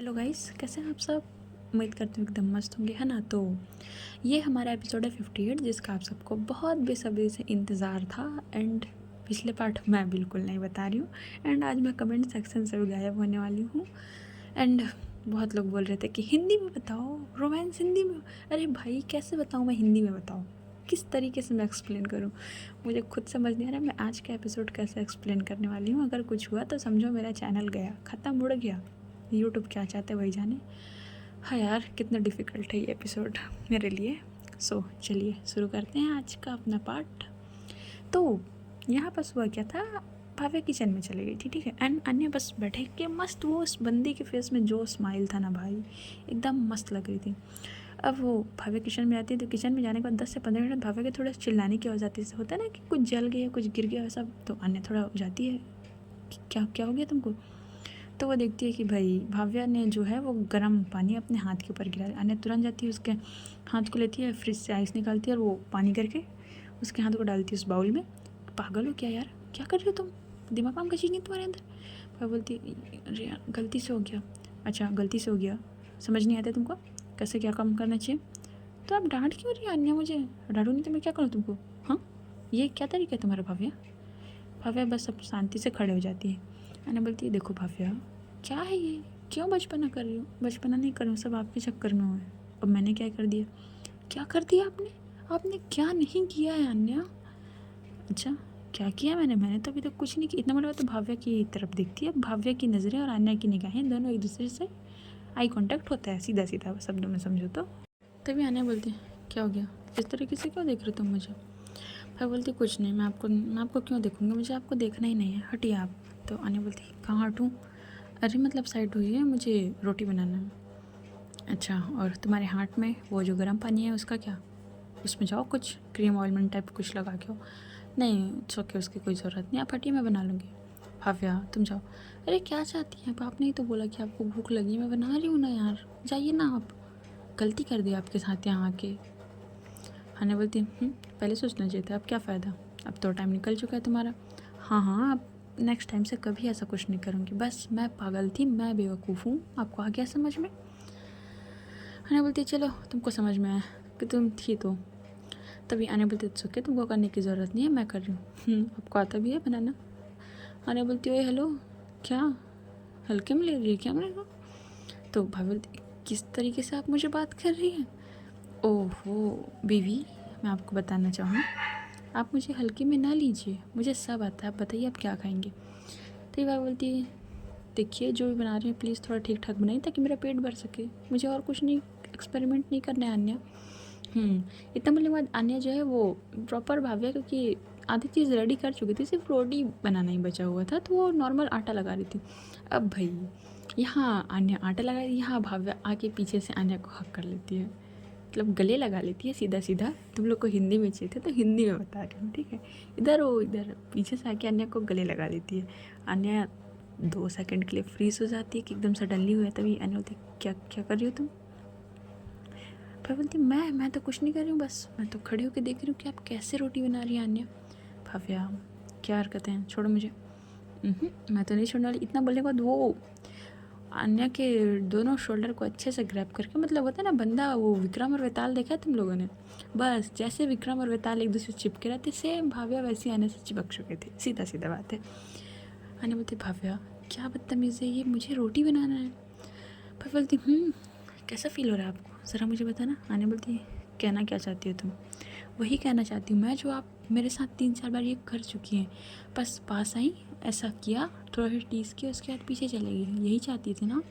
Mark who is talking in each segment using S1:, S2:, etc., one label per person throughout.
S1: Hello guys, कैसे हैं आप सब। उम्मीद करती हूँ एकदम मस्त होंगे, है ना। तो ये हमारा एपिसोड है 58, जिसका आप सबको बहुत बेसब्री से इंतज़ार था। एंड पिछले पार्ट मैं बिल्कुल नहीं बता रही हूँ। एंड आज मैं कमेंट सेक्शन से भी गायब होने वाली हूँ। एंड बहुत लोग बोल रहे थे कि हिंदी में बताओ, रोमांस हिंदी में। अरे भाई, कैसे बताऊँ मैं हिंदी में, बताओ किस तरीके से मैं एक्सप्लेन करूँ। मुझे खुद समझ नहीं आ रहा मैं आज का एपिसोड कैसे एक्सप्लेन करने वाली हूँ। अगर कुछ हुआ तो समझो मेरा चैनल गया, ख़त्म, उड़ गया। यूट्यूब क्या चाहते वही जाने। हाँ यार, कितना डिफ़िकल्ट है ये एपिसोड मेरे लिए। सो चलिए शुरू करते हैं आज का अपना पार्ट। तो यहाँ बस हुआ क्या था, भाव्या किचन में चली गई थी, ठीक है। एंड अन्य बस बैठे के मस्त, वो उस बंदी के फेस में जो स्माइल था ना भाई, एकदम मस्त लग रही थी। अब वो भाव्या किचन में आती है तो किचन में जाने के बाद 10 से 15 मिनट भाव्या के थोड़ा चिल्लाने की आवाज़ आती है। होता है ना कि कुछ जल गया, कुछ गिर गया वैसा। तो अन्य थोड़ा हो जाती है कि क्या क्या हो गया तुमको। तो वो देखती है कि भाई भाव्या ने जो है वो गर्म पानी अपने हाथ के ऊपर गिरा। अन्य तुरंत जाती है, उसके हाथ को लेती है, फ्रिज से आइस निकालती है और वो पानी करके उसके हाथ को डालती है उस बाउल में। पागल हो क्या यार, क्या कर रहे हो तुम, दिमाग काम का चीज़ नहीं तुम्हारे अंदर। भाई बोलती अरे यार गलती से हो गया। अच्छा गलती से हो गया, समझ नहीं आता तुमको कैसे क्या काम करना चाहिए। तो आप डांट क्यों रही है अन्य मुझे। डांटू नहीं तो मैं क्या करूँ तुमको। हाँ, ये क्या तरीका है तुम्हारा भाव्या। भाव्या बस अब शांति से खड़े हो जाती है। अन्य बोलती है देखो भाव्या, क्या है ये, क्यों बचपना कर रही हो। बचपना नहीं कर रही हूँ, सब आपके चक्कर में हुआ है। अब मैंने क्या कर दिया। क्या कर दिया आपने, आपने क्या नहीं किया है अन्या। अच्छा क्या किया मैंने तो अभी तक कुछ नहीं किया। इतना बड़ा तो भाव्या की तरफ देखती है। भाव्या की नज़रें और अन्या की निगाहें दोनों एक दूसरे से आई कांटेक्ट होता है, सीधा सीधा शब्दों में समझो तो। तभी अन्या बोलती है क्या हो गया, इस तरीके से क्यों देख रहे हो तुम मुझे। भाई बोलती कुछ नहीं, मैं आपको क्यों देखूँगी, मुझे आपको देखना ही नहीं है, हटिए आप। तो अन्या बोलती कहाँ हटूँ। अरे मतलब साइड हुई है, मुझे रोटी बनाना है। अच्छा, और तुम्हारे हाथ में वो जो गर्म पानी है उसका क्या, उसमें जाओ कुछ क्रीम ऑइलमेंट टाइप कुछ लगा के हो। नहीं इट्स ओके, उसकी कोई ज़रूरत नहीं, आप हटिए मैं बना लूँगी। भाव्या तुम जाओ। अरे क्या चाहती हैं, आपने ही तो बोला कि आपको भूख लगी, मैं बना रही हूँ ना यार, जाइए ना आप। गलती कर दी आपके साथ यहाँ आके। हने बोलती पहले सोचना चाहिए था, अब क्या फ़ायदा, अब तो टाइम निकल चुका है तुम्हारा। हाँ हाँ, अब नेक्स्ट टाइम से कभी ऐसा कुछ नहीं करूँगी, बस मैं पागल थी, मैं बेवकूफ़ हूँ, आपको आ गया समझ में। हने बोलती चलो तुमको समझ में आया कि तुम थी तो। तभी आने बोलती ओके, तुमको करने की ज़रूरत नहीं है, मैं कर रही हूँ। आपको आता भी है बनाना। आने बोलती ओए हेलो, क्या हल्के में ले रही है क्या मेरे को। तो भाभी बोलती किस तरीके से आप मुझे बात कर रही हैं। ओहो बीवी, मैं आपको बताना चाहूँ, आप मुझे हल्के में ना लीजिए, मुझे सब आता है, आप बताइए आप क्या खाएंगे। तो ये बात बोलती है देखिए जो भी बना रहे हैं प्लीज़ थोड़ा ठीक ठाक बनाइए ताकि मेरा पेट भर सके, मुझे और कुछ नहीं एक्सपेरिमेंट नहीं करना है अन्य। इतना बोलने के बाद अन्य जो है वो प्रॉपर भाव्या, क्योंकि आधी चीज़ रेडी कर चुकी थी, सिर्फ रोटी बनाना ही बचा हुआ था, तो वो नॉर्मल आटा लगा रही थी। अब भाई यहाँ अन्य आटा लगा रही, यहाँ भाव्या आके पीछे से अन्य को हक कर लेती है, मतलब गले लगा लेती है सीधा सीधा। तुम लोग को हिंदी में चाहिए थे तो हिंदी में बता रही हूँ, ठीक है। इधर वो इधर पीछे से आके अन्य को गले लगा लेती है। अन्य 2 सेकंड के लिए फ्रीज हो जाती है कि एकदम सडनली हुआ। तभी अन्य बोलती क्या क्या कर रही हो तुम। फिर बोलती मैं तो कुछ नहीं कर रही हूँ, बस मैं तो खड़ी होकर देख रही हूँ कि आप कैसे रोटी बना रही हैं अन्य। भाव्या क्या हरकतें हैं, छोड़ो मुझे। मैं तो नहीं छोड़ने वाली। इतना बोलने के बाद वो अन्य के दोनों शोल्डर को अच्छे से ग्रैब करके, मतलब होता है ना बंदा, वो विक्रम और वेताल देखा है तुम लोगों ने, बस जैसे विक्रम और वेताल एक दूसरे से चिपके रहते, सेम भाव्या वैसे अन्य से चिपक चुके थे, सीधा सीधा बात है। अन्य बोलती भाव्या क्या बदतमीज़ है ये, मुझे रोटी बनाना है। भाई बोलती कैसा फील हो रहा है आपको, ज़रा मुझे बताना। आने बोलती कहना क्या चाहती हो तुम। वही कहना चाहती हूँ मैं जो आप मेरे साथ 3-4 बार ये कर चुकी हैं। बस पास आई, ऐसा किया, थोड़ा सा टीस किया, उसके बाद पीछे चले गई, यही चाहती थी ना।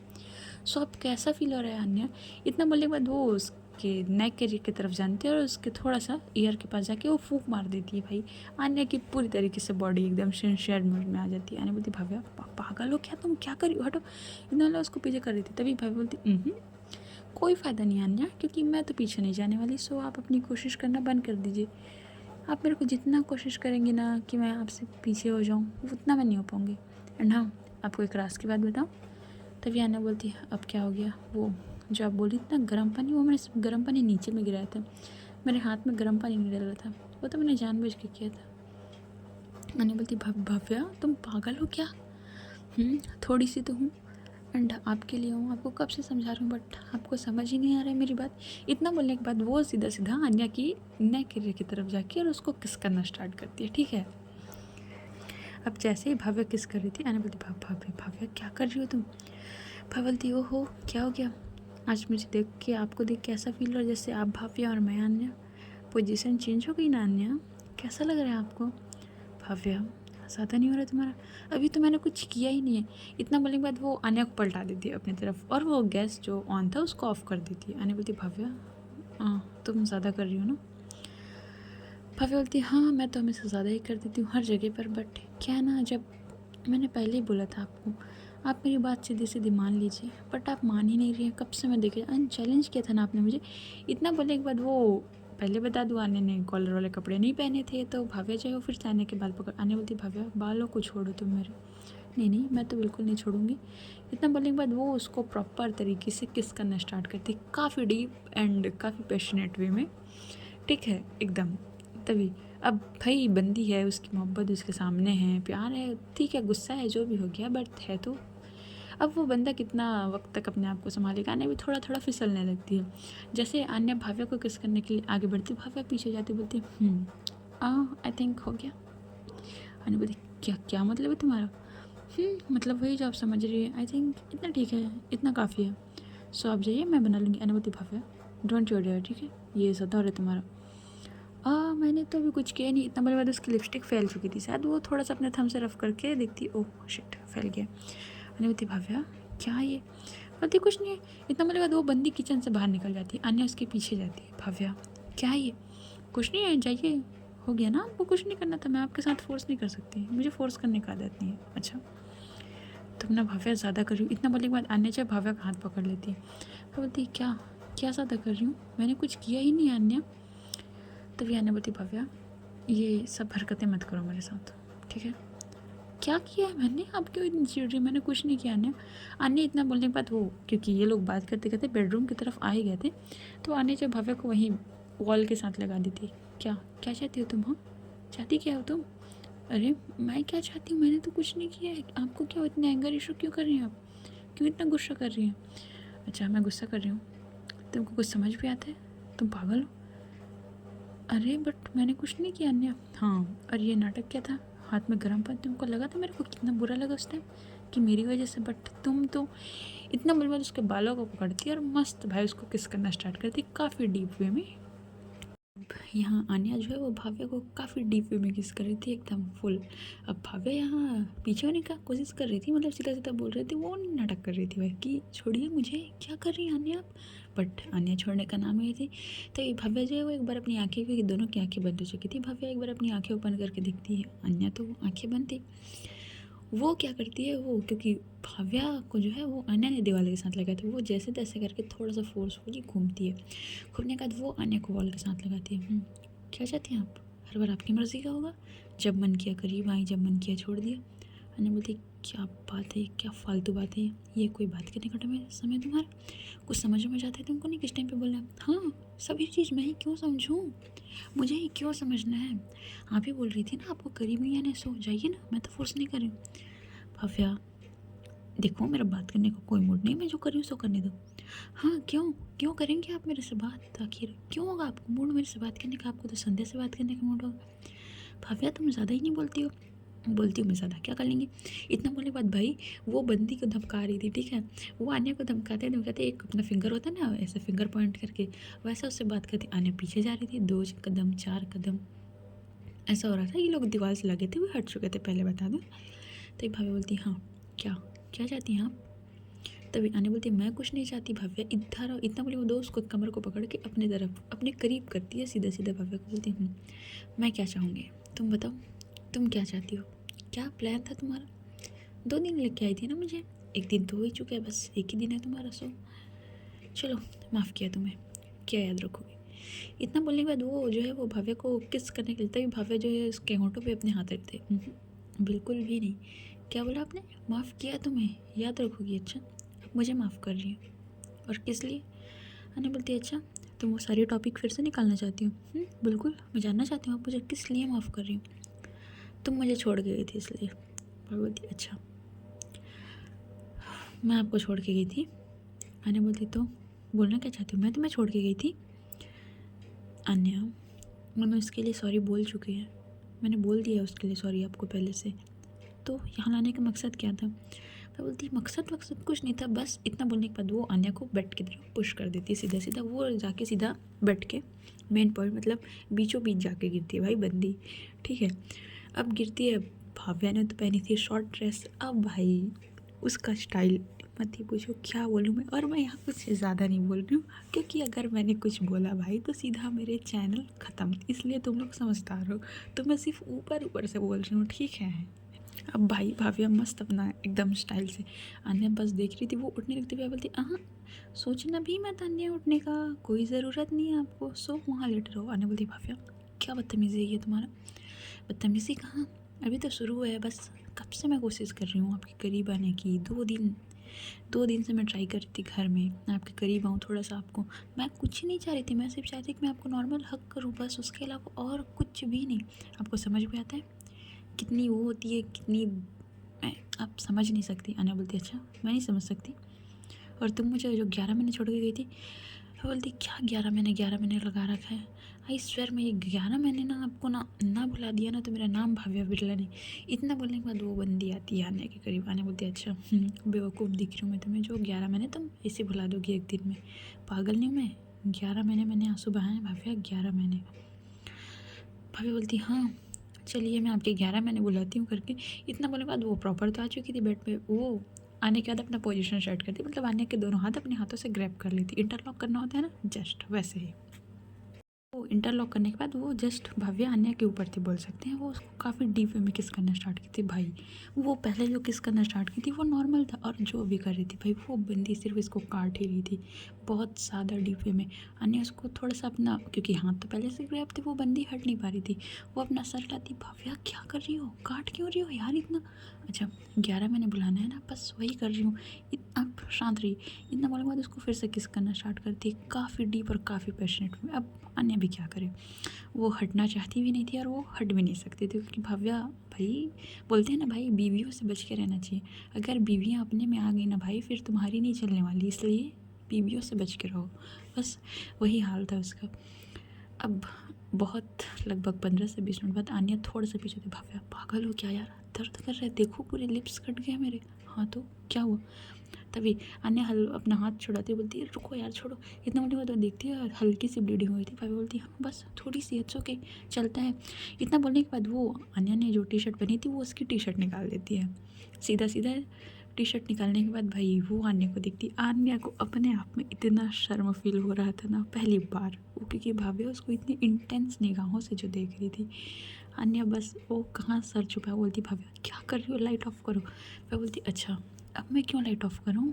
S1: सो अब कैसा फील हो रहा है अन्य। इतना बोलने के बाद वो उसके नेक के की तरफ जानती है और उसके थोड़ा सा ईयर के पास जाके वो फूंक मार देती है। भाई अन्य की पूरी तरीके से बॉडी एकदम शेड मोड में आ जाती है। अन्य बोलती भाव्या पागल हो क्या तुम, क्या करी हो, हटो। इतना वाला उसको पीछे कर रही थी। तभी भाभी बोलती कोई फ़ायदा नहीं अन्या, क्योंकि मैं तो पीछे नहीं जाने वाली। सो आप अपनी कोशिश करना बंद कर दीजिए। आप मेरे को जितना कोशिश करेंगे ना कि मैं आपसे पीछे हो जाऊँ, उतना मैं नहीं हो पाऊँगी। एंड हाँ, आपको एक राज की बात बताऊँ। तभी अन्या बोलती है अब क्या हो गया, वो जो आप बोली थी ना गर्म पानी, वो मैंने गर्म पानी नीचे में गिराया था, मेरे हाथ में गर्म पानी नहीं डाला था, वो तो मैंने जानबूझ के किया था। अन्या बोलती भव्या तुम पागल हो क्या। थोड़ी सी तो हूँ, एंड आपके लिए हूँ, आपको कब से समझा रही हूँ बट आपको समझ ही नहीं आ रहा है मेरी बात। इतना बोलने के बाद वो सीधा सीधा आन्या की नेक एरिया की तरफ जाके और उसको किस करना स्टार्ट करती है, ठीक है। अब जैसे ही भव्य किस कर रही थी, आन्या बोलती भाभी भव्य क्या कर रही हो तुम। भव्य बोलती ओहो क्या हो गया, आज मुझे देख के, आपको देख के ऐसा फील हो रहा है जैसे आप भव्य और मैं आन्या, पोजीशन चेंज हो गई ना आन्या, कैसा लग रहा है आपको। भव्य ज़्यादा नहीं हो रहा तुम्हारा, अभी तो मैंने कुछ किया ही नहीं है। इतना बोलने के बाद वो आन्या को पलटा देती है अपनी तरफ और वो गैस जो ऑन था उसको ऑफ कर देती है। आन्या बोलती भव्य हाँ तुम ज़्यादा कर रही हो ना। भव्य बोलती हाँ मैं तो हमेशा ज़्यादा ही कर देती हूँ हर जगह पर, बट क्या है ना, जब मैंने पहले ही बोला था आपको, आप मेरी बात सीधी सीधी मान लीजिए, बट आप मान ही नहीं रही हैं। कब से मैं देखे चैलेंज किया था ना आपने मुझे। इतना बोलने के बाद वो, पहले बता दूँ, आने ने कॉलर वाले कपड़े नहीं पहने थे, तो भव्य जो है वो फिर से आने के बाल पकड़, आने बोलती भव्य बालों को छोड़ो तुम मेरे। नहीं नहीं मैं तो बिल्कुल नहीं छोड़ूंगी। इतना बोलने के बाद वो उसको प्रॉपर तरीके से किस करना स्टार्ट करती, काफ़ी डीप एंड काफ़ी पैशनेट वे में, ठीक है एकदम। तभी अब भाई बंदी है, उसकी मोहब्बत उसके सामने है, प्यार है, ठीक है, गुस्सा है, जो भी हो गया बट है तो। अब वो बंदा कितना वक्त तक अपने आप को संभालेगा। आन्या भी थोड़ा थोड़ा फिसलने लगती है। जैसे आन्या भाव्या को किस करने के लिए आगे बढ़ती, भाव्या पीछे जाती, बोलती आई थिंक हो गया। आन्या बोलती क्या क्या मतलब है तुम्हारा। मतलब वही जो आप समझ रही है, आई थिंक इतना ठीक है, इतना काफ़ी है, सो आप जाइए मैं बना लूँगी। आन्या बोलती भव्या डोंट वरी, ठीक है ये सदा हो रहा है तुम्हारा। मैंने तो अभी कुछ किया नहीं। इतना बोलने के बाद उसकी लिपस्टिक फैल चुकी थी, शायद वो थोड़ा सा अपने थंब से रफ करके देखती, ओह शिट फैल गया। आन्या बोलती भव्या क्या है ये। बोलती कुछ नहीं है। इतना बोलने के बाद वो बंदी किचन से बाहर निकल जाती है, आन्या उसके पीछे जाती है। भव्या क्या है ये। कुछ नहीं है जाइए, हो गया ना, आपको कुछ नहीं करना था, मैं आपके साथ फोर्स नहीं कर सकती, मुझे फोर्स करने का आदत नहीं है। अच्छा तुम ना भव्या ज़्यादा कर रही हो। इतना बोलने के बाद आन्या चाहे भव्या का हाथ पकड़ लेती है। बोलती क्या क्या ज़्यादा कर रही हूँ, मैंने कुछ किया ही नहीं आन्या। तभी आन्या बोलती भव्या ये सब हरकतें मत करो मेरे साथ, ठीक है। क्या किया है मैंने, आप क्यों इतनी चिड़ रही, मैंने कुछ नहीं किया आन्या। आन्या इतना बोलने के बाद वो, क्योंकि ये लोग बात करते करते बेडरूम की तरफ आ ही गए थे, तो आन्या जब भव्या को वहीं वॉल के साथ लगा दी थी। क्या क्या चाहती हो तुम, हाँ चाहती क्या हो तुम। अरे मैं क्या चाहती हूँ, मैंने तो कुछ नहीं किया है, आपको क्या इतना एंगर इशू क्यों कर रही हैं आप, क्यों इतना गुस्सा कर रही हैं। अच्छा मैं गुस्सा कर रही हूँ, तुमको कुछ समझ भी आता है, तुम पागल हो। अरे बट मैंने कुछ नहीं किया अन्या। हाँ और ये नाटक क्या था, हाथ में गर्म पानी, तुमको लगा था मेरे को कितना बुरा लगा उस टाइम कि मेरी वजह से, बट तुम तो। इतना बलबल उसके बालों को पकड़ती और मस्त भाई उसको किस करना स्टार्ट करती काफ़ी डीप वे में। यहाँ आन्या जो है वो भाव्या को काफ़ी डीप वे में किस कर रही थी एकदम फुल। अब भाव्या यहाँ पीछे होने का कोशिश कर रही थी, मतलब सीधा सीधा बोल रही थी, वो नाटक कर रही थी भाई कि छोड़िए मुझे, क्या कर रही है आन्या आप। बट आन्या छोड़ने का नाम ही थी। तो ये भव्या जो है वो एक बार अपनी आंखें, क्योंकि दोनों की आंखें बंद हो चुकी थी, भव्या एक बार अपनी आंखें ओपन करके दिखती है, आन्या तो आंखें बंद थी। वो क्या करती है वो, क्योंकि भाव्या को जो है वो आन्या ने दीवार के साथ लगाया था, वो जैसे तैसे करके थोड़ा सा फोर्सफुली घूमती है। घूमने के बाद वो आन्या को वॉल के साथ लगाती है। क्या चाहती हैं आप, हर बार आपकी मर्ज़ी का होगा, जब मन किया करीब आई, जब मन किया छोड़ दिया। आन्या बोलती क्या बात है, क्या फालतू बात है, ये कोई बात करने का समय तुम्हारा, कुछ समझ में जाता है तुमको नहीं किस टाइम पे बोलना है। हाँ सभी चीज़ मैं ही क्यों समझूँ, मुझे ही क्यों समझना है। आप ही बोल रही थी ना आपको करीब नहीं आने, सो जाइए ना, मैं तो फोर्स नहीं कर रही हूँ। भव्या देखो मेरा बात करने का कोई मूड नहीं, मैं जो कर रही हूँ सो करने दो। हाँ क्यों क्यों करेंगे आप मेरे से बात, आखिर क्यों होगा आपको मूड मेरे से बात करने का, आपको तो संध्या से बात करने का मूड होगा। भव्या तुम ज़्यादा ही नहीं बोलती हो। बोलती हूँ मैं ज़्यादा, क्या कर लेंगे। इतना बोलने के बाद भाई वो बंदी को धमका रही थी, ठीक है, वो आन्या को धमकाते धमकाते, एक अपना फिंगर होता है ना ऐसे फिंगर पॉइंट करके, वैसा उससे बात करती, आन्या पीछे जा रही थी, 2 कदम 4 कदम ऐसा हो रहा था। ये लोग दीवार से लगे थे, वो हट चुके थे पहले बता दूँ। तो एक भाभी बोलती हाँ क्या क्या चाहती हैं आप। तभी आन्या बोलती मैं कुछ नहीं चाहती। भव्या इधर आओ, इतना बोले वो दो उसको कमर को पकड़ के अपने तरफ अपने करीब करती है, सीधा सीधा भव्या को बोलती मैं क्या चाहूँगी, तुम बताओ तुम क्या चाहती हो, क्या प्लान था तुम्हारा। 2 दिन लेके आई थी ना मुझे, एक दिन तो हो ही चुका है, बस एक ही दिन है तुम्हारा, सो चलो माफ़ किया तुम्हें, क्या याद रखोगे। इतना बोलने के बाद वो जो है वो भव्या को किस करने के लिए, तभी भव्या जो है उसके होंठों पे अपने हाथ रखते, बिल्कुल भी नहीं। क्या बोला आपने, माफ़ किया तुम्हें, याद रखोगी, अच्छा अब मुझे माफ़ कर रही हो, और किस लिए। अने बोलती अच्छा तुम वो सारी टॉपिक फिर से निकालना चाहती हो। बिल्कुल मैं जानना चाहती हूँ आप मुझे किस लिए माफ़ कर रही हो। तुम मुझे छोड़ गई थी इसलिए। और बोलती अच्छा मैं आपको छोड़ के गई थी। अन्या बोलती तो बोलना क्या चाहती हूँ, मैं तुम्हें छोड़ के गई थी। अन्या, मैंने उसके लिए सॉरी बोल चुकी है, मैंने बोल दिया उसके लिए सॉरी आपको पहले से। तो यहाँ लाने का मकसद क्या था? मैं बोलती मकसद कुछ नहीं था, बस इतना बोलने के बाद वो अन्या को बेड की तरफ पुश कर देती है सीधा सीधा। वो जाके सीधा बेड के मेन पॉइंट मतलब बीचों बीच जाके गिरती है भाई बंदी, ठीक है। अब गिरती है, भाव्या ने तो पहनी थी शॉर्ट ड्रेस। अब भाई उसका स्टाइल मत ही पूछो, क्या बोलूँ मैं। और मैं यहाँ कुछ ज़्यादा नहीं बोल रही हूँ, क्योंकि अगर मैंने कुछ बोला भाई तो सीधा मेरे चैनल ख़त्म, इसलिए तुम लोग समझदार हो। तो मैं सिर्फ ऊपर ऊपर से बोल रही हूँ, ठीक है। अब भाई भाविया मस्त अपना एकदम स्टाइल से, अन्या बस देख रही थी वो उठने लगती हुई बोलती हाँ सोचना भी मत अन्या उठने का, कोई ज़रूरत नहीं है आपको, सो वहाँ लेट रहो। अन्या बोलती भाविया क्या बदतमीज़ी है ये तुम्हारा? बदतमीज़ी कहाँ, अभी तो शुरू हुआ है बस। कब से मैं कोशिश कर रही हूँ आपके करीब आने की, 2 दिन से मैं ट्राई कर रही थी घर में आपके करीब आऊँ थोड़ा सा आपको। मैं कुछ नहीं चाह रही थी, मैं सिर्फ चाहती थी कि मैं आपको नॉर्मल हक करूँ बस, उसके अलावा और कुछ भी नहीं। आपको समझ में आता है कितनी वो होती है, कितनी आप समझ नहीं सकती। अन्या बोलती अच्छा मैं नहीं समझ सकती, और तुम मुझे जो 11 महीने छोड़ के गई थी। मैं बोलती क्या 11 महीने लगा रखा है? आई स्वेर मैं ये 11 महीने ना आपको ना भुला दिया ना तो मेरा नाम भाव्या बिरला नहीं। इतना बोलने के बाद वो बंदी आती है अन्या के करीब। अन्या बोलती है अच्छा बेवकूफ़ दिख रही हूँ मैं तुम्हें, जो 11 महीने तुम ऐसे भुला दोगी एक दिन में? पागल नहीं हूँ मैं, 11 महीने मैंने आंसू बहाए हैं भाव्या, 11 महीने। भाभी बोलती हाँ चलिए मैं आपके 11 महीने बुलाती हूँ करके। इतना बोलने के बाद वो प्रॉपर तो आ चुकी थी बेड पे। वो आने के बाद अपना पोजीशन सेट करती, मतलब आने के दोनों हाथ अपने हाथों से ग्रैब कर लेती, इंटरलॉक करना होता है ना जस्ट वैसे ही। वो इंटरलॉक करने के बाद वो जस्ट भव्य अन्या के ऊपर थी बोल सकते हैं। वो उसको काफ़ी डीप वे में किस करना स्टार्ट की थी भाई। वो पहले जो किस करना स्टार्ट की थी वो नॉर्मल था, और जो अभी कर रही थी भाई वो बंदी सिर्फ इसको काट ही रही थी बहुत ज़्यादा डीप वे में। अन्या उसको थोड़ा सा अपना, क्योंकि हाथ तो पहले से ग्रैब थी, वो बंदी हट नहीं पा रही थी। वो अपना सर लाती, भव्या क्या कर रही हो, काट क्यों रही हो यार इतना? अच्छा 11 महीने बुलाना है ना, बस वही कर रही हूँ। अब शांत रही। इतना बोलने के बाद उसको फिर से किस करना स्टार्ट करती, काफ़ी डीप और काफ़ी पैशनेट में। अब अन्य भी क्या करे, वो हटना चाहती भी नहीं थी और वो हट भी नहीं सकती थी, क्योंकि भव्या भाई बोलते हैं ना भाई बीवियों से बच के रहना चाहिए। अगर बीवियाँ अपने में आ गई ना भाई फिर तुम्हारी नहीं चलने वाली, इसलिए बीवियों से बच के रहो, बस वही हाल था उसका। अब बहुत लगभग 15 से 20 मिनट बाद आनिया थोड़ा सा पीछे थे। भव्या पागल हो क्या यार, दर्द कर रहा है, देखो पूरे लिप्स कट गए मेरे। हाँ तो क्या हुआ? तभी अन्य अपना हाथ छुड़ाती बोलती है रुको यार छोड़ो। इतना बड़ी बात देखती है हल्की सी ब्लीडिंग हुई थी। भाभी बोलती है हाँ बस थोड़ी सी, इट्स ओके चलता है। इतना बोलने के बाद वो अन्य ने जो टी शर्ट पहनी थी वो उसकी टी शर्ट निकाल देती है, सीधा सीधा टी शर्ट निकालने के बाद भाई वो अन्य को दिखती। अन्य को अपने आप में इतना शर्म फील हो रहा था ना पहली बार वो, क्योंकि भाभी उसको इतनी इंटेंस निगाहों से जो देख रही थी। अन्य बस वो कहाँ सर छुपा, बोलती भाभी क्या कर रही हो, लाइट ऑफ करो। मैं बोलती अच्छा अब मैं क्यों लाइट ऑफ करूँ?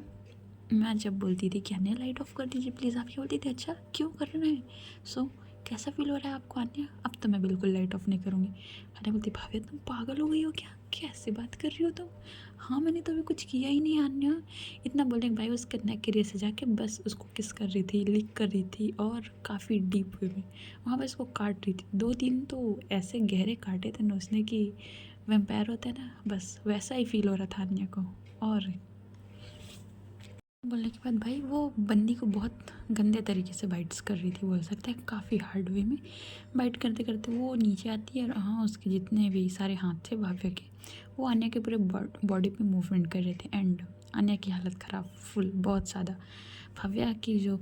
S1: मैं जब बोलती थी कि अन्य लाइट ऑफ कर दीजिए प्लीज़, आप ये बोलती थी अच्छा क्यों करना है? सो कैसा फील हो रहा है आपको अन्य? अब तो मैं बिल्कुल लाइट ऑफ नहीं करूँगी। अन्य बोलती भाभी तुम पागल हो गई हो क्या, कैसे बात कर रही हो तुम? हाँ मैंने तो अभी कुछ किया ही नहीं अन्य। इतना बोलने के भाई उसके नेक के से जाके बस उसको किस कर रही थी, लिक कर रही थी, और काफ़ी डीप वे में वहाँ बस उसको काट रही थी। 2-3 तो ऐसे गहरे काटे थे ना उसने कि वैम्पायर होता है ना, बस वैसा ही फील हो रहा था अन्य को। और बोलने के बाद भाई वो बंदी को बहुत गंदे तरीके से बाइट्स कर रही थी बोल सकते हैं, काफ़ी हार्ड वे में बाइट करते करते वो नीचे आती है। और हाँ उसके जितने भी सारे हाथ थे भाव्य के वो अन्या के पूरे बॉडी पे मूवमेंट कर रहे थे, एंड अन्या की हालत ख़राब फुल बहुत ज़्यादा। भव्या की जो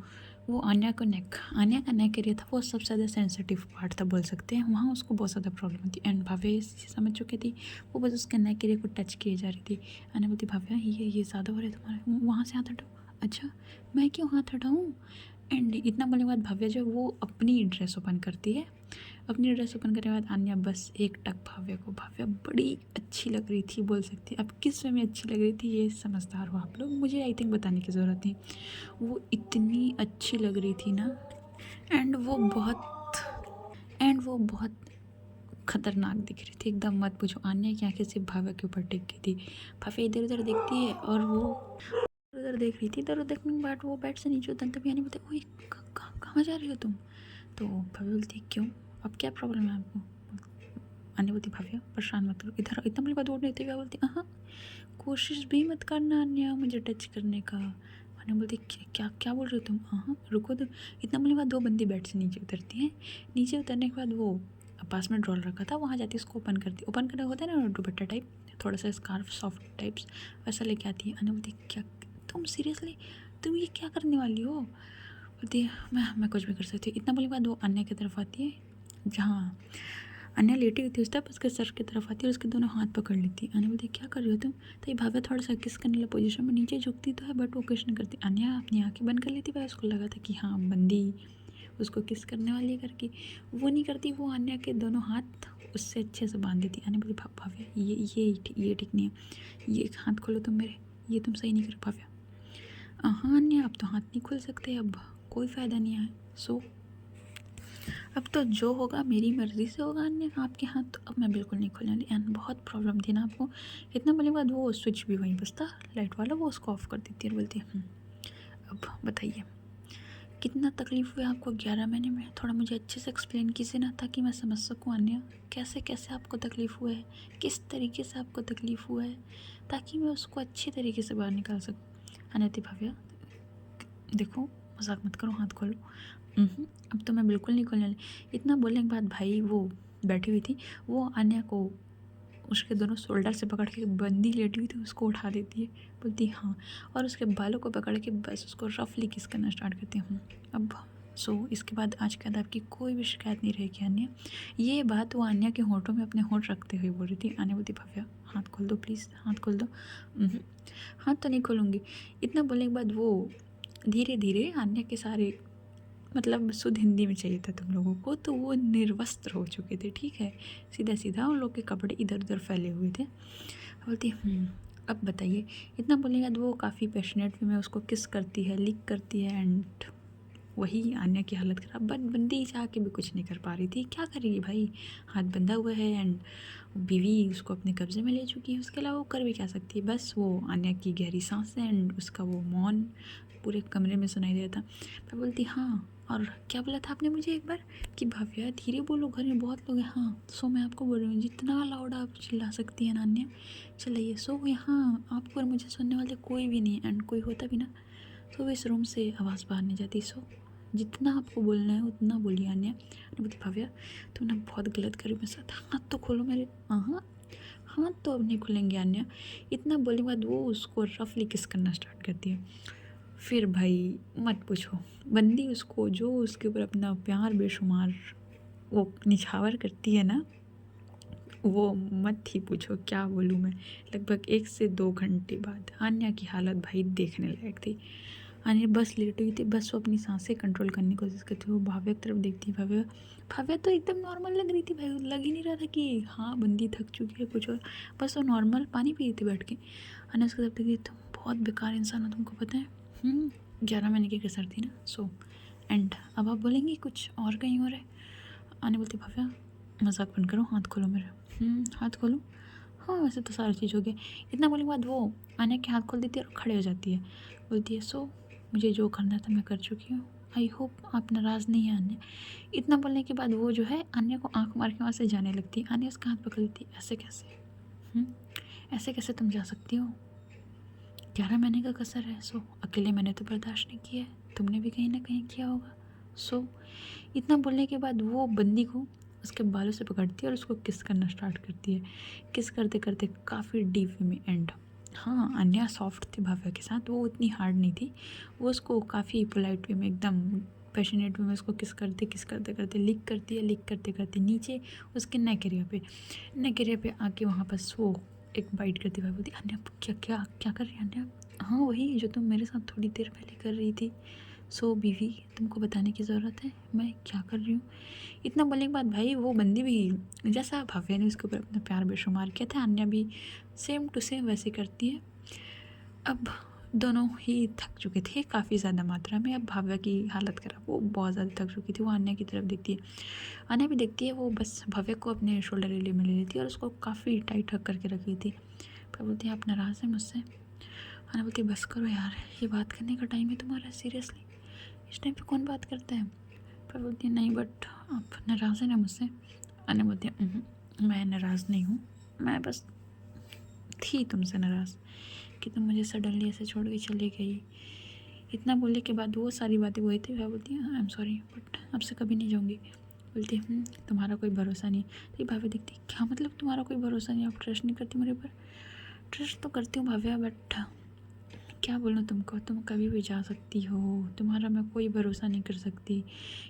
S1: वो अन्या का नेक एरिया था वो सबसे ज़्यादा सेंसिटिव पार्ट था बोल सकते हैं, वहाँ उसको बहुत ज़्यादा प्रॉब्लम होती। एंड भव्या ये समझ चुकी थी, वो बस उसके नेक एरिया को टच किए जा रही थी। अन्या बोलती भव्या ये ज़्यादा हो रहा है तुम्हारे, वहाँ से हाथ हटाओ। अच्छा मैं क्यों हाथ हटाऊँ? एंड इतना बोलने के बाद भव्या जो वो अपनी ड्रेस ओपन करती है। अपनी ड्रेस ओपन करने के बाद अन्या बस एक टक भव्या को, भव्या बड़ी अच्छी लग रही थी बोल सकती है। अब किस वे में अच्छी लग रही थी ये समझदार हो आप लोग, मुझे आई थिंक बताने की ज़रूरत नहीं। वो इतनी अच्छी लग रही थी ना, एंड वो बहुत खतरनाक दिख रही थी एकदम, मत पूछो। अन्य की आंखें सिर्फ भव्या के ऊपर टिक गई थी। भव्या इधर उधर देखती है और वो उधर देख रही थी। इधर देखने के बाद वो बेड से नीचे उतर, तभी आने बोलते ओए कहाँ जा रही हो तुम? तो भव्या बोलती क्यों, अब क्या प्रॉब्लम है आपको? अन्य बोलती भव्या परेशान मत करो, इधर इतना बड़ी बात उड़ लेते हुए बोलती हाँ कोशिश भी मत करना अन्या मुझे टच करने का। अन्या बोलती क्या क्या बोल रहे हो तुम? हाँ रुको तो। इतना बोलने के बाद 2 बंदी बेड से नीचे उतरती हैं। नीचे उतरने के बाद वो पास में ड्रॉर रखा था वहाँ जाती है, उसको ओपन करती, ओपन करना होता है ना दुपट्टा टाइप, थोड़ा सा स्कार्फ सॉफ्ट टाइप्स वैसा लेके आती है। अन्या बोलती क्या तुम सीरियसली तुम ये क्या करने वाली हो? बोलती है मैं कुछ भी कर सकती हूँ। इतना बोलने के बाद वो अन्या की तरफ आती है, जहाँ अन्या लेटी हुई थी उस तरफ, उसके सर की तरफ आती है और उसके दोनों हाथ पकड़ लेती है। अन्या बोलती क्या कर रही हो तुम? तो ये भाव्या थोड़ा सा किस करने वाला पोजीशन में नीचे झुकती तो है बट वो कुछ नहीं करती। अन्या अपनी आंखें बंद कर लेती है, उसको लगा था कि हाँ बंदी उसको किस करने वाली है करके, वो नहीं करती। वो अन्या के दोनों हाथ उससे अच्छे से बांध देती। अन्या बोलती भाव्या ये ठीक नहीं है, ये हाथ खोलो तुम मेरे, ये तुम सही नहीं कर भाव्या। हाँ अन्या अब तो हाथ नहीं खोल सकते, अब कोई फ़ायदा नहीं है। सो अब तो जो होगा मेरी मर्ज़ी से होगा अन्य, आपके हाथ तो अब मैं बिल्कुल नहीं खोलने वाली। एंड बहुत प्रॉब्लम थी ना आपको। इतना बोलने के बाद वो स्विच भी वहीं बजता लाइट वाला, वो उसको ऑफ़ कर देती है और बोलती है अब बताइए कितना तकलीफ़ हुआ आपको 11 महीने में? थोड़ा मुझे अच्छे से एक्सप्लेन कीजिए ना, ताकि मैं समझ सकूँ अन्य कैसे कैसे आपको तकलीफ़ हुआ है, किस तरीके से आपको तकलीफ़ हुआ है, ताकि मैं उसको अच्छी तरीके से बाहर निकाल सकूँ। अनैति भाव्या देखो मजाक मत करो, हाथ खोलो। अब तो मैं बिल्कुल नहीं खोलने वाली। इतना बोलने के बाद भाई वो बैठी हुई थी, वो अन्या को उसके दोनों शोल्डर से पकड़ के, बंदी लेटी हुई थी उसको उठा देती है, बोलती हाँ, और उसके बालों को पकड़ के बस उसको रफली किस करना स्टार्ट करती हूँ। अब इसके बाद आज के बाद आपकी कोई भी शिकायत नहीं रहेगी अन्या। ये बात वो अन्या के होठों में अपने होठ रखते हुए बोल रही थी। अन्या बोलती भव्या हाथ खोल दो प्लीज़, हाथ खोल दो। हाथ तो नहीं खोलूँगी। इतना बोलने के बाद वो धीरे धीरे अन्य के सारे, मतलब शुद्ध हिंदी में चाहिए था तुम लोगों को, तो वो निर्वस्त्र हो चुके थे, ठीक है, सीधा सीधा उन लोग के कपड़े इधर उधर फैले हुए थे। बोलती अब बताइए। इतना बोलने के बाद वो काफ़ी पैशनेट वे में उसको किस करती है, लिक करती है। एंड वही आन्या की हालत ख़राब, बट बंदी चाह के भी कुछ नहीं कर पा रही थी, क्या करेगी भाई, हाथ बंधा हुआ है एंड बीवी उसको अपने कब्ज़े में ले चुकी है, उसके अलावा वो कर भी क्या सकती है। बस वो आन्या की गहरी सांसें एंड उसका वो मौन पूरे कमरे में सुनाई देता। मैं बोलती हाँ और क्या बोला था आपने मुझे एक बार कि भव्या धीरे बोलो, घर में बहुत लोग हैं। हाँ सो मैं आपको बोल रही हूँ जितना लाउड आप चिल्ला सकती हैं नान्या चिल्लाइए। सो यहाँ आपको और मुझे सुनने वाले कोई भी नहीं, एंड कोई होता भी ना तो इस रूम से आवाज़ बाहर नहीं जाती। सो जितना आपको बोलना है उतना बोलिए अन्या। बोलती भव्या तुम ना बहुत गलत करी मेरे साथ, हाथ तो खोलो मेरे। हाँ हाथ तो अब नहीं खुलेंगे अन्या। इतना बोलने के बाद वो उसको रफली किस करना स्टार्ट करती है। फिर भाई मत पूछो, बंदी उसको जो उसके ऊपर अपना प्यार बेशुमार वो निछावर करती है ना, वो मत ही पूछो क्या बोलूँ मैं। लगभग 1 से 2 घंटे बाद आन्या की हालत भाई देखने लायक थी। आन्या बस लेटी हुई थी, बस वो अपनी सांसें कंट्रोल करने की कोशिश करती, वो भाव्या की तरफ देखती। भाव्या भाव्या तो एकदम नॉर्मल लग रही थी भाई, लग ही नहीं रहा था कि हाँ बंदी थक चुकी है कुछ और, बस वो नॉर्मल पानी पी रही थी बैठ के। आन्या उसकी तरफ देखती, तुम बहुत बेकार इंसान हो, तुमको पता है 11 महीने की कसर थी ना। सो एंड अब आप बोलेंगी कुछ और कहीं और है। आने बोलती भव्या मजाक बंद करो, हाथ खोलो मेरे। हाथ खोलो। हाँ वैसे तो सारी चीज़ हो गई। इतना बोलने के बाद वो आने के हाथ खोल देती है और खड़े हो जाती है, बोलती है सो मुझे जो करना था मैं कर चुकी हूँ, आई होप आप नाराज़ नहीं है अन्य। इतना बोलने के बाद वो जो है अन्य को आंख मार के वहाँ से जाने लगती है। अन्य उसका हाथ पकड़ लेती है, ऐसे कैसे ऐसे कैसे तुम जा सकती हो, 11 महीने का कसर है। सो अकेले मैंने तो बर्दाश्त नहीं किया है, तुमने भी कहीं ना कहीं किया होगा। सो इतना बोलने के बाद वो बंदी को उसके बालों से पकड़ती है और उसको किस करना स्टार्ट करती है। किस करते करते काफ़ी डीप वे में एंड। हाँ अन्या सॉफ्ट थी भव्या के साथ, वो इतनी हार्ड नहीं थी। वो उसको काफ़ी पोलाइट वे में एकदम पैशनेट वे में उसको किस करते करते लिक करती है, लिक करते करते नीचे उसके नेक एरिया पे आके वहाँ पर वो एक बाइट करती हुई बोलती अन्या क्या क्या क्या कर रही है अन्या? हाँ वही जो तुम मेरे साथ थोड़ी देर पहले कर रही थी। सो बीवी तुमको बताने की ज़रूरत है मैं क्या कर रही हूँ। इतना बोलने के बाद भाई वो बंदी भी जैसा भव्या ने उसके ऊपर अपना प्यार बेशुमार किया था, अन्या भी सेम टू सेम वैसे करती है। अब दोनों ही थक चुके थे काफ़ी ज़्यादा मात्रा में। अब भव्या की हालत ख़राब, वो बहुत ज़्यादा थक चुकी थी, वो अन्या की तरफ देखती है। अन्या भी देखती है, वो बस भव्या को अपने शोल्डर एरिया में ले लेती है और उसको काफ़ी टाइट हक करके रखी थी। पर बोलती है आप नाराज़ हैं मुझसे? अन्या बोलती है बस करो यार, ये बात करने का टाइम है तुम्हारा, सीरियसली इस टाइम पे कौन बात करता है? पर बोलती है नहीं बट आप नाराज़ हैं ना मुझसे? अन्या बोलती है मैं नाराज़ नहीं हूँ, मैं बस थी तुमसे नाराज़ कि तुम मुझे सडनली ऐसे छोड़ के चली गई। इतना बोलने के बाद वो सारी बातें वही थी। वह बोलती है आई एम सॉरी बट अब से कभी नहीं जाऊँगी। बोलती है तुम्हारा कोई भरोसा नहीं है। तो भाभी दिखती क्या मतलब तुम्हारा कोई भरोसा नहीं, आप ट्रस्ट नहीं करती मेरे ऊपर? ट्रस्ट तो करती हूँ भाव्या, बट क्या बोलूँ तुमको, तुम कभी भी जा सकती हो, तुम्हारा मैं कोई भरोसा नहीं कर सकती।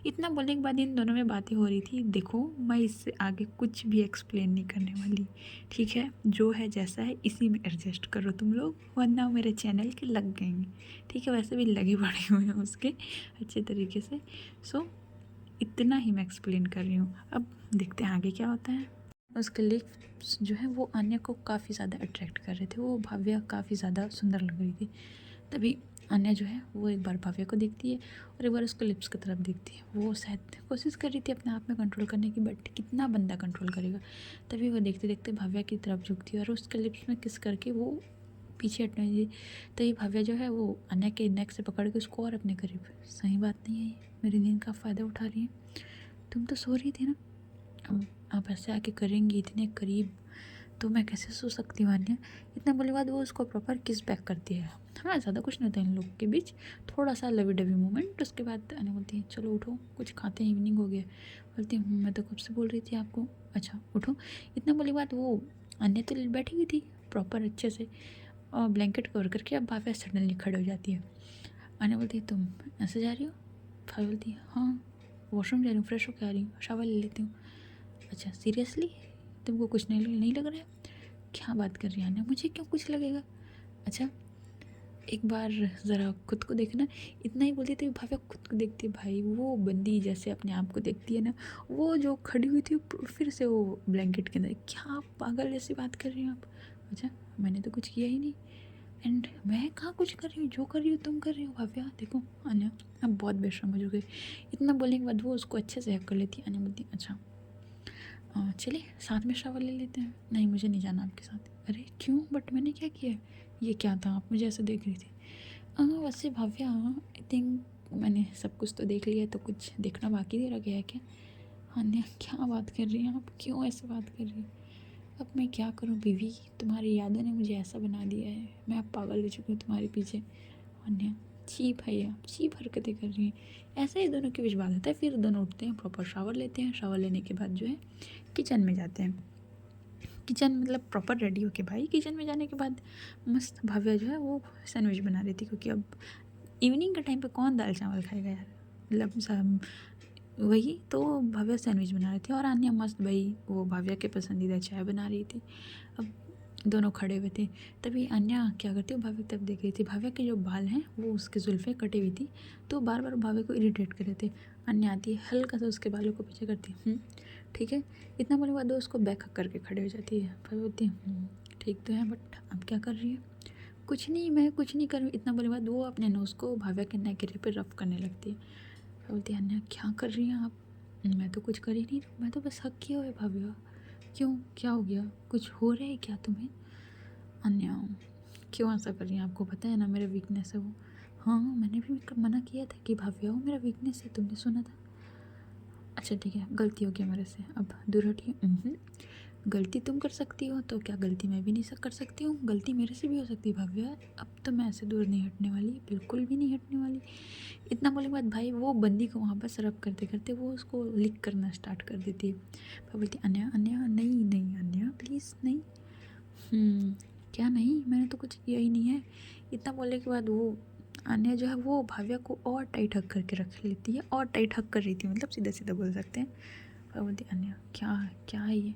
S1: इतना बोलने के बाद इन दोनों में बातें हो रही थी। देखो मैं इससे आगे कुछ भी एक्सप्लेन नहीं करने वाली, ठीक है? जो है जैसा है इसी में एडजस्ट करो तुम लोग, वरना मेरे चैनल के लग गएंगे, ठीक है? वैसे भी लगे पड़े हुए हैं उसके अच्छे तरीके से। सो इतना ही मैं एक्सप्लेन कर रही हूँ, अब देखते हैं आगे क्या होता है। उसके लिप्स जो है वो आन्या को काफ़ी ज़्यादा अट्रैक्ट कर रहे थे, वो भाव्या काफ़ी ज़्यादा सुंदर लग रही थी। तभी आन्या जो है वो एक बार भाव्या को देखती है और एक बार उसके लिप्स की तरफ देखती है। वो शायद कोशिश कर रही थी अपने आप में कंट्रोल करने की, बट कितना बंदा कंट्रोल करेगा। तभी वो देखते देखते भाव्या की तरफ झुकती है और उसके लिप्स में किस करके वो पीछे हटने लगी। तभी भाव्या जो है वो आन्या के नेक से पकड़ के उसको और अपने करीब, सही बात नहीं है ये, मेरी नींद का फ़ायदा उठा रही है, तुम तो सो रही थी ना, अब आप ऐसे आके करेंगी इतने करीब, तो मैं कैसे सो सकती हूँ आन्या? इतना बोलने के बाद वो उसको प्रॉपर किस बैक करती है। हाँ ज़्यादा कुछ नहीं होता इन लोगों के बीच, थोड़ा सा लवी डवी मोमेंट। उसके बाद आन्या बोलती है चलो उठो कुछ खाते हैं, इवनिंग हो गया। बोलती हूँ मैं तो कब से बोल रही थी आपको, अच्छा उठो। इतना बोलने के बाद वो आन्या तो बैठी हुई थी प्रॉपर अच्छे से और ब्लैंकेट कवर करके, अब भाभा सडनली खड़े हो जाती है। आन्या बोलती है तुम ऐसे जा रही हो? भाभी बोलती है हाँ वॉशरूम जा रही हूँ, फ्रेश होकर आ रही हूँ, शावर ले लेती हूँ। अच्छा सीरियसली तुमको कुछ नहीं लग रहा है? क्या बात कर रही है आन्या, मुझे क्यों कुछ लगेगा? अच्छा एक बार ज़रा खुद को देखना। इतना ही बोलती थी भाभी खुद को देखती है, भाई वो बंदी जैसे अपने आप को देखती है ना, वो जो खड़ी हुई थी फिर से वो ब्लैंकेट के अंदर, क्या आप पागल जैसी बात कर रही हो आप? अच्छा मैंने तो कुछ किया ही नहीं, एंड मैं कहाँ कुछ कर रही हूँ, जो कर रही हूँ तुम कर रही हो भाभ्या, देखो आन्या अब बहुत बेशर्म हो चुकी। इतना बोलने के बाद वो उसको अच्छे से हक कर लेती है। आन्या बोलती है अच्छा चलिए साथ में शावर ले लेते हैं। नहीं मुझे नहीं जाना आपके साथ। अरे क्यों, बट मैंने क्या किया है? ये क्या था, आप मुझे ऐसे देख रही थी? वैसे भव्या आई थिंक मैंने सब कुछ तो देख लिया है, तो कुछ देखना बाकी नहीं रह गया है क्या? अन्या क्या बात कर रही हैं आप, क्यों ऐसे बात कर रही हैं? अब मैं क्या करूं बीवी, तुम्हारी यादों ने मुझे ऐसा बना दिया है, मैं अब पागल हो चुकी हूँ तुम्हारे पीछे। अन्या चीप है ये, आप चीप हरकतें कर रही हैं। ऐसा ही दोनों के बीच बात होता है। फिर दोनों उठते हैं, प्रॉपर शावर लेते हैं, शावर लेने के बाद जो है किचन में जाते हैं। किचन मतलब प्रॉपर रेडी होके भाई, किचन में जाने के बाद मस्त भाव्या जो है वो सैंडविच बना रही थी, क्योंकि अब इवनिंग के टाइम पे कौन दाल चावल खाएगा यार, मतलब सब वही तो। भाव्या सैंडविच बना रही थी और आन्या मस्त भाई वो भाव्या के पसंदीदा चाय बना रही थी। अब दोनों खड़े हुए थे। तभी अन्या क्या करती है, भाव्या की तरफ देख रही थी। भाव्या के जो बाल हैं वो उसके जुल्फ़े कटी हुई थी, तो बार बार भाव्या को इरिटेट कर रहे थे। अन्या आती है हल्का सा उसके बालों को पीछे करती है, ठीक है। इतना बोलने के बाद वो उसको बैक हक करके खड़े हो जाती है। भाभी बोलती है ठीक तो है बट अब क्या कर रही है? कुछ नहीं, मैं कुछ नहीं कर रही। इतना बोलने के बाद वो अपने नोज़ को भाव्या के नेक एरिया पे रफ करने लगती है। भाभी बोलती है अन्या क्या कर रही हैं आप? मैं तो कुछ कर ही नहीं रही, मैं तो बस हक किया हुआ है भाव्या। क्यों, क्या हो गया, कुछ हो रहा है क्या तुम्हें? अन्या क्यों ऐसा कर रही हैं, आपको पता है ना मेरा वीकनेस है वो। हाँ मैंने भी मना किया था कि भाव्या वो मेरा वीकनेस है, तुमने सुना था। अच्छा ठीक है गलती हो गया मेरे से, अब दूर हटिए। गलती तुम कर सकती हो तो क्या गलती मैं भी नहीं कर सकती हूँ? गलती मेरे से भी हो सकती है भाव्या, अब तो मैं ऐसे दूर नहीं हटने वाली, बिल्कुल भी नहीं हटने वाली। इतना बोलने के बाद भाई वो बंदी को वहाँ पर सरब करते करते वो उसको लिक करना स्टार्ट कर देती है। भाई बोलती अन्या अन्या नहीं नहीं अन्या प्लीज़ नहीं। क्या नहीं, मैंने तो कुछ किया ही नहीं है। इतना बोलने के बाद वो अन्या जो है वो भाव्या को और टाइट हक करके रख लेती है, और टाइट हक कर रही थी, मतलब सीधा सीधा बोल सकते हैं। और बोलती अन्या क्या क्या है ये?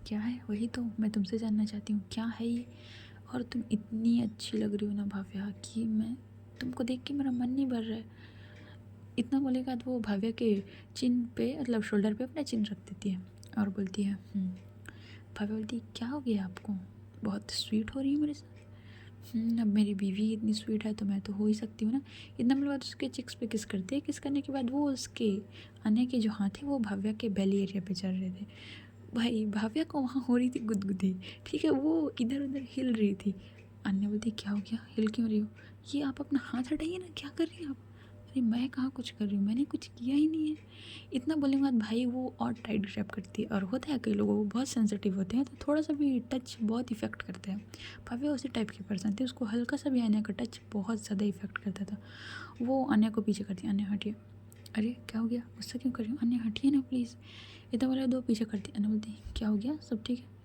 S1: क्या है? वही तो मैं तुमसे जानना चाहती हूँ, क्या है ये? और तुम इतनी अच्छी लग रही हो ना भाव्या कि मैं तुमको देख के मेरा मन नहीं भर रहा है। इतना बोलने के बाद वो भाव्या के चिन पे मतलब शोल्डर पे अपना चिन रख देती है और बोलती है भाव्या बोलती है क्या हो गया आपको, बहुत स्वीट हो रही है मेरे साथ। अब मेरी बीवी इतनी स्वीट है तो मैं तो हो ही सकती हूँ ना। इतना मेरे बाद उसके चिक्स पे किस करते हैं, किस करने के बाद वो उसके अन्य के जो हाथ है वो भाव्या के बेली एरिया पे चल रहे थे। भाई भाव्या को वहाँ हो रही थी गुदगुदी, ठीक है, वो इधर उधर हिल रही थी। अन्य बोलती क्या हो गया, हिल क्यों रही हो? ये आप अपना हाथ हटाइए ना, क्या कर रही हैं आप? अरे मैं कहाँ कुछ कर रही हूँ, मैंने कुछ किया ही नहीं है। इतना बोलने के बाद भाई वो और टाइट ग्रैब करती है, और होता है कई लोगों को बहुत सेंसिटिव होते हैं तो थोड़ा सा भी टच बहुत इफेक्ट करते हैं। भाभी उसी टाइप की पर्सन थी, उसको हल्का सा भी अन्य का टच बहुत ज़्यादा इफेक्ट करता था। वो अन्य को पीछे करती, अन्य हटिए। अरे क्या हो गया, गुस्सा क्यों कर रही हूँ, अन्य हटिए ना प्लीज़। इतना बोला दो पीछे करती, अन्य बोलती क्या हो गया, सब ठीक है।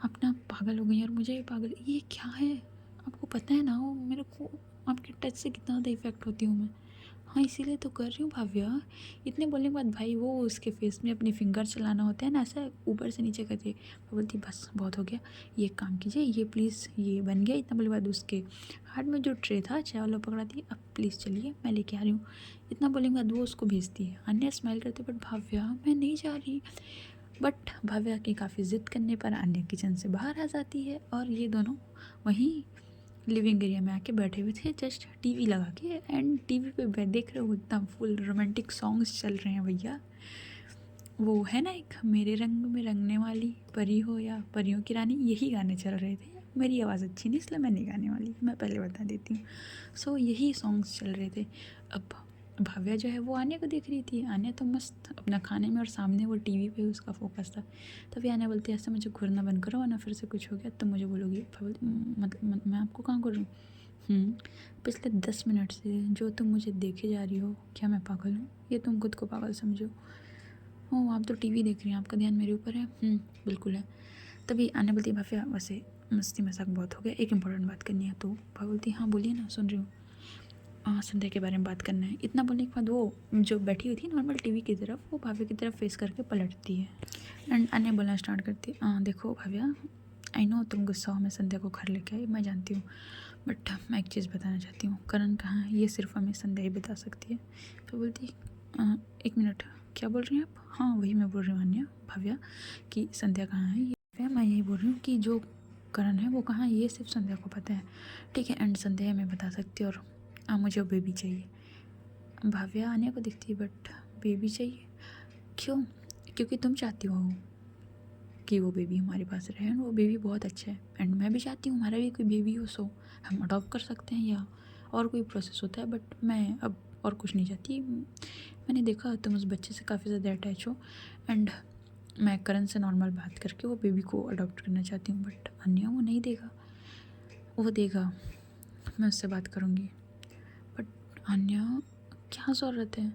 S1: आप ना पागल हो गई यार, मुझे ये पागल, ये क्या है, आपको पता है ना वो मेरे को आपके टच से कितना ज़्यादा इफेक्ट होती हूँ मैं। हाँ इसीलिए तो कर रही हूँ भाव्या। इतने बोलने के बाद भाई वो उसके फेस में अपनी फिंगर चलाना होता है ना, ऐसा ऊपर से नीचे करती है। वो बोलती बस बहुत हो गया, ये एक काम कीजिए, ये प्लीज़ ये बन गया। इतना बोलने के बाद उसके हाथ में जो ट्रे था चाय वाला पकड़ा दी, अब प्लीज़ चलिए मैं लेके आ रही हूँ। इतना बोलने के बाद वो उसको भेजती है। अन्य स्माइल करते बट भाव्या मैं नहीं जा रही। बट भाव्या की काफ़ी ज़िद करने पर अन्य किचन से बाहर आ जाती है, और ये दोनों वहीं लिविंग एरिया में आके बैठे हुए थे जस्ट टीवी लगा के। एंड टीवी पे देख रहे हो एकदम फुल रोमांटिक सॉन्ग्स चल रहे हैं भैया। वो है ना एक मेरे रंग में रंगने वाली परी हो या परियों की रानी, यही गाने चल रहे थे। मेरी आवाज़ अच्छी नहीं इसलिए मैं नहीं गाने वाली, मैं पहले बता देती हूँ। सो यही सॉन्ग्स चल रहे थे। अब भाव्या जो है वो आने को देख रही थी, आने तो मस्त अपना खाने में और सामने वो टीवी पे उसका फोकस था। तभी आने बोलती है ऐसे मुझे घूरना बंद करो वरना फिर से कुछ हो गया तो मुझे बोलोगी। बोलती मतलब मैं आपको कहाँ कर रही हूँ, पिछले 10 मिनट से जो तुम मुझे देखे जा रही हो, क्या मैं पागल हूँ, ये तुम खुद को पागल समझो। ओह आप तो टीवी देख रही हैं, आपका ध्यान मेरे ऊपर है। बिल्कुल है। तभी आने बोलती भाभा वैसे मस्ती मजाक बहुत हो गया, एक इम्पोर्टेंट बात करनी है। तो भाभी बोलती हाँ बोलिए ना, सुन रही हूँ। हाँ संध्या के बारे में बात करना है। इतना बोलने के बाद वो जो बैठी हुई थी नॉर्मल टीवी की तरफ, वो भाभी की तरफ फेस करके पलटती है एंड अन्य बोलना स्टार्ट करती है। देखो भाभा, आई नो तुम गुस्सा हो मैं संध्या को घर लेके आई, मैं जानती हूँ, बट मैं एक चीज़ बताना चाहती हूँ, करण कहाँ है ये सिर्फ हमें संध्या ही बता सकती है। तो बोलती एक मिनट क्या बोल रही हैं आप। हाँ वही मैं बोल रही हूँ अन्य भाव्या कि संध्या कहाँ है। ये मैं यही बोल रही हूँ कि जो करण है वो कहाँ है ये सिर्फ संध्या को पता है, ठीक है। एंड संध्या हमें बता सकती है, और मुझे वो बेबी चाहिए। भाव्या आने को दिखती है बट बेबी चाहिए क्यों, क्योंकि तुम चाहती हो कि वो बेबी हमारे पास रहे, एंड वो बेबी बहुत अच्छा है। एंड मैं भी चाहती हूँ हमारा भी कोई बेबी हो, सो हम अडॉप्ट कर सकते हैं या और कोई प्रोसेस होता है, बट मैं अब और कुछ नहीं चाहती। मैंने देखा तुम उस बच्चे से काफ़ी ज़्यादा अटैच हो, एंड मैं करण से नॉर्मल बात करके वो बेबी को अडॉप्ट करना चाहती हूँ। बट अन्य वो नहीं देगा, वो देगा मैं उससे बात करूँगी। बट अन्य क्या ज़रूरत है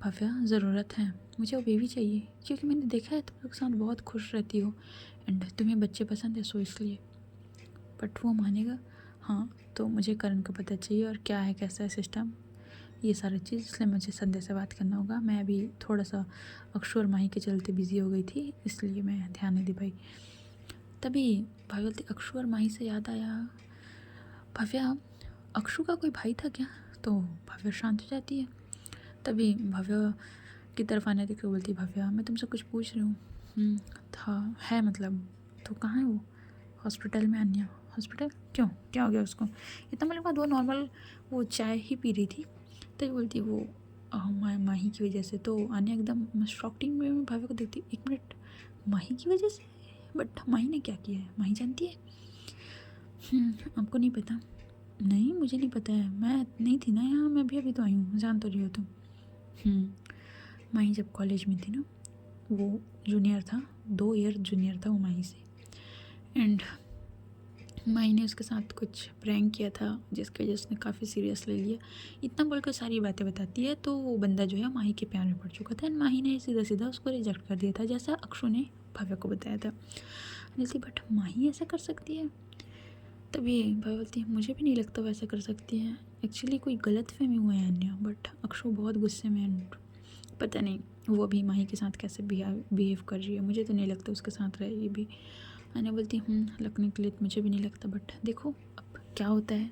S1: भव्या, ज़रूरत है, मुझे वो बेबी चाहिए क्योंकि मैंने देखा है तुम लोग के साथ बहुत खुश रहती हो एंड तुम्हें बच्चे पसंद है, सो इसलिए। बट वो मानेगा। हाँ तो मुझे करण का पता चाहिए और क्या है कैसा है सिस्टम, ये सारी चीज़, इसलिए मुझे संध्या से बात करना होगा। मैं अभी थोड़ा सा अक्षु और माही के चलते बिजी हो गई थी, इसलिए मैं ध्यान नहीं दे पाई। तभी भाभी बोलती अक्षु और माही से याद आया, भव्या अक्षु का कोई भाई था क्या। तो भव्या शांत हो जाती है। तभी भव्या की तरफ आने देखकर बोलती भव्या मैं तुमसे कुछ पूछ रही हूँ। था है मतलब, तो कहाँ है वो। हॉस्पिटल में। अन्य हॉस्पिटल क्यों, क्या हो गया उसको। इतना मतलब बाद वो नॉर्मल वो चाय ही पी रही थी, तो बोलती वो माही की वजह से। तो अन्य एकदम शॉकिंग में भव्या को देखती, एक मिनट माही की वजह से, बट माही ने क्या किया है, माही जानती है। आपको नहीं पता। नहीं मुझे नहीं पता है, मैं नहीं थी ना यहाँ, मैं भी अभी तो आई हूँ, जान तो रही हो तुम। माही जब कॉलेज में थी ना, वो जूनियर था, 2 ईयर जूनियर था वो माही से। एंड माही ने उसके साथ कुछ प्रैंक किया था जिसकी वजह से उसने काफ़ी सीरियस ले लिया। इतना बोलकर सारी बातें बताती है। तो वो बंदा जो है माही के प्यार में पड़ चुका था एंड माही ने सीधा सीधा उसको रिजेक्ट कर दिया था, जैसा अक्षु ने भव्या को बताया था। जैसे बट माही ऐसा कर सकती है। तभी भव्या बोलती है मुझे भी नहीं लगता वो ऐसा कर सकती है, एक्चुअली कोई गलत फहमी हुआ है अन्य। बट अक्षु बहुत गुस्से में एंड पता नहीं वो अभी माही के साथ कैसे बिहेव कर रही है, मुझे तो नहीं लगता उसके साथ रहेगी भी। अन्य बोलती लगने के लिए तो मुझे भी नहीं लगता, बट देखो अब क्या होता है।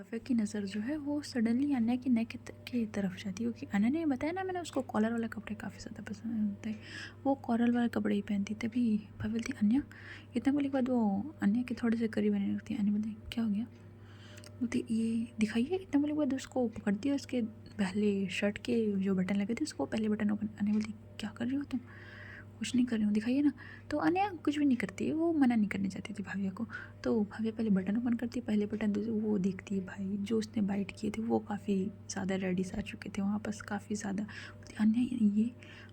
S1: भव्या की नज़र जो है वो सडनली अन्य की नेक की तरफ जाती है, क्योंकि अन्य ने बताया ना मैंने उसको कॉलर वाले कपड़े काफ़ी ज़्यादा पसंद होते हैं, वो कॉलर वाले कपड़े ही पहनती। तभी भव्या बोलती अन्य, इतना बोलने के बाद वो अन्य के थोड़े से करीब आने लगती है। अन्य बोलती क्या हो गया, बोलती ये दिखाइए। इतना बोलने के बाद उसको पकड़ती है, उसके पहले शर्ट के जो बटन लगे थे उसको पहले बटन ओपन। अन्य बोलती क्या कर रही हो तुम। कुछ नहीं कर रही हूँ, दिखाइए ना। तो अनया कुछ भी नहीं करती है, वो मना नहीं करने चाहती थी भाविया को। तो भाविया पहले बटन ओपन करती है, पहले बटन दूसरे वो देखती है भाई जो उसने बाइट किए थे वो काफ़ी ज़्यादा रेडिस आ चुके थे वहाँ पास, काफ़ी ज़्यादा। बोलती अन्य ये,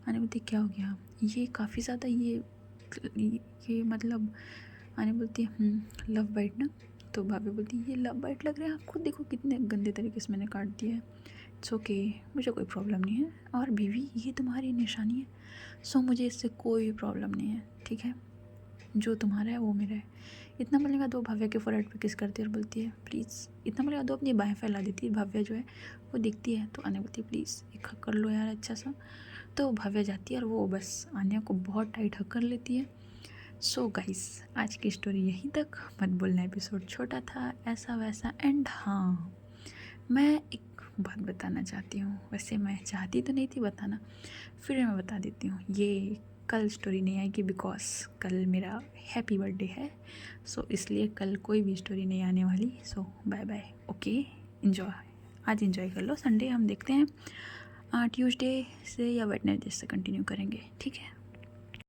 S1: अन्य बोलती क्या हो गया, ये काफ़ी ज़्यादा ये मतलब। अन्य बोलती है लव बाइट ना। तो भाभी बोलती है ये लव बाइट लग रहा है, आप खुद देखो कितने गंदे तरीके से मैंने काट दिया है। इट्स ओके, मुझे कोई प्रॉब्लम नहीं है, और बीवी ये तुम्हारी निशानी है, सो मुझे इससे कोई प्रॉब्लम नहीं है, ठीक है, जो तुम्हारा है वो मेरा है। इतना बोलने के बाद वो भव्या के फोरहेड पे किस करती है और बोलती है प्लीज़। इतना बोलने के बाद वो अपनी बाहें फैला देती है, भव्या जो है वो दिखती है। तो आन्या बोलती है प्लीज़ एक हक कर लो यार अच्छा सा। तो भव्या जाती है और वो बस आन्या को बहुत टाइट हक कर लेती है। सो गाइस, आज की स्टोरी यहीं तक। मत बोलना एपिसोड छोटा था, ऐसा वैसा। एंड हाँ, मैं एक बात बताना चाहती हूँ, वैसे मैं चाहती तो नहीं थी बताना, फिर मैं बता देती हूँ। ये कल स्टोरी नहीं आएगी बिकॉज कल मेरा हैप्पी बर्थडे है, सो इसलिए कल कोई भी स्टोरी नहीं आने वाली। सो बाय बाय, ओके, इन्जॉय। आज इन्जॉय कर लो, संडे हम देखते हैं ट्यूसडे से या वेडनेसडे से कंटिन्यू करेंगे, ठीक है।